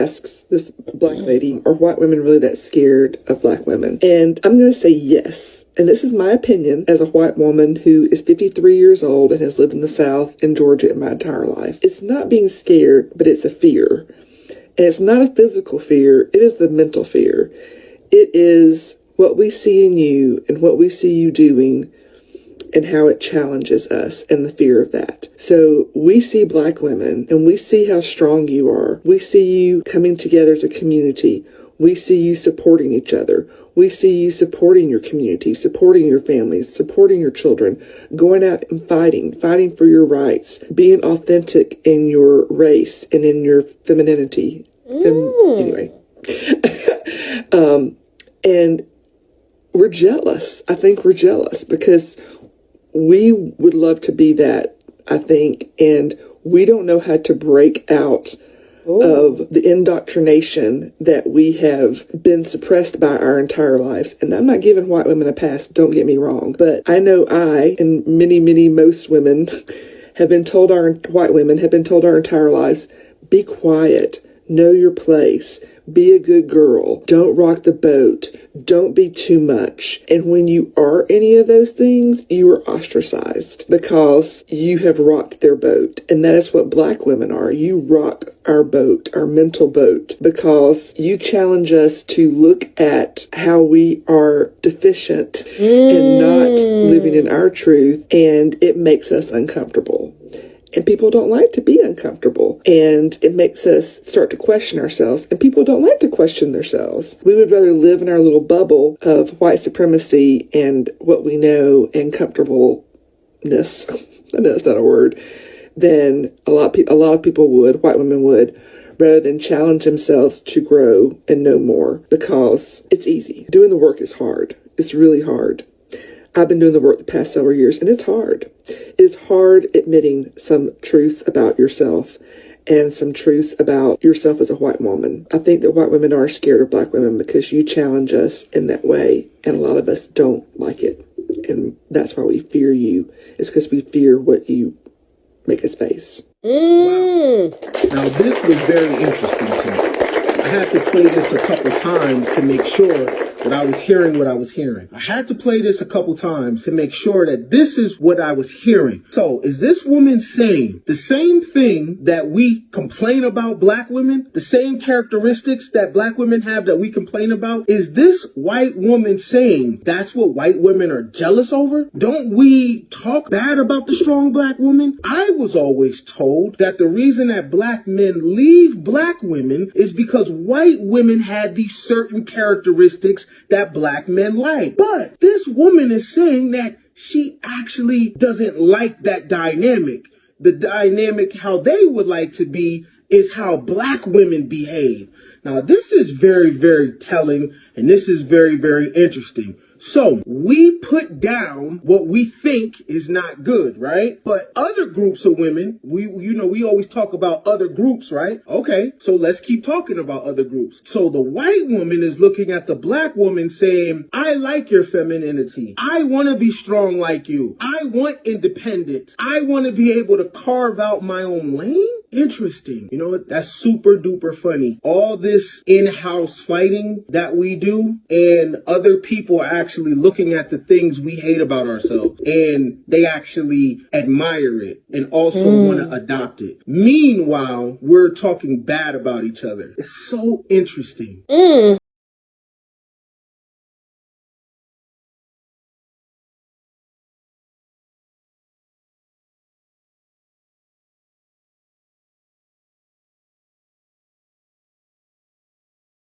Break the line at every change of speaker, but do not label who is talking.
asks this black lady, are white women really that scared of black women? And I'm going to say yes. And this is my opinion as a white woman who is 53 years old and has lived in the South in Georgia my entire life. It's not being scared, but it's a fear. And it's not a physical fear. It is the mental fear. It is what we see in you and what we see you doing and how it challenges us and the fear of that. So we see black women and we see how strong you are. We see you coming together as a community. We see you supporting each other. We see you supporting your community, supporting your families, supporting your children, going out and fighting for your rights, being authentic in your race and in your femininity. Anyway. And we're jealous. I think we're jealous because we would love to be that, I think, and we don't know how to break out of the indoctrination that we have been suppressed by our entire lives. And I'm not giving white women a pass, don't get me wrong, but I know I and most women have been told, white women have been told our entire lives, be quiet, know your place, be a good girl, don't rock the boat, don't be too much. And when you are any of those things, you are ostracized because you have rocked their boat. And that is what black women are. You rock our boat, our mental boat, because you challenge us to look at how we are deficient and not living in our truth, and it makes us uncomfortable. And people don't like to be uncomfortable. And it makes us start to question ourselves. And people don't like to question themselves. We would rather live in our little bubble of white supremacy and what we know and comfortableness. I know that's not a word. Than a lot of people would, white women would, rather than challenge themselves to grow and know more. Because it's easy. Doing the work is hard. It's really hard. I've been doing the work the past several years, and it's hard. It's hard admitting some truths about yourself and some truths about yourself as a white woman. I think that white women are scared of black women because you challenge us in that way, and a lot of us don't like it. And that's why we fear you. It's because we fear what you make us face.
Wow. Now, this was very interesting to me. I had to play this a couple times to make sure that I was hearing what I was hearing. I had to play this a couple times to make sure that this is what I was hearing. So is this woman saying the same thing that we complain about black women, the same characteristics that black women have that we complain about? Is this white woman saying that's what white women are jealous over? Don't we talk bad about the strong black woman? I was always told that the reason that black men leave black women is because white women had these certain characteristics that black men like. But this woman is saying that she actually doesn't like that dynamic. The dynamic how they would like to be is how black women behave. Now, this is very, very telling, and this is very, very interesting. So we put down what we think is not good, right? But other groups of women, we always talk about other groups, right? Okay, so let's keep talking about other groups. So the white woman is looking at the black woman saying, I like your femininity. I want to be strong like you. I want independence. I want to be able to carve out my own lane. Interesting. You know what? That's super duper funny. All this in-house fighting that we do, and other people are actually looking at the things we hate about ourselves, and they actually admire it and also want to adopt it. Meanwhile, we're talking bad about each other. It's so interesting.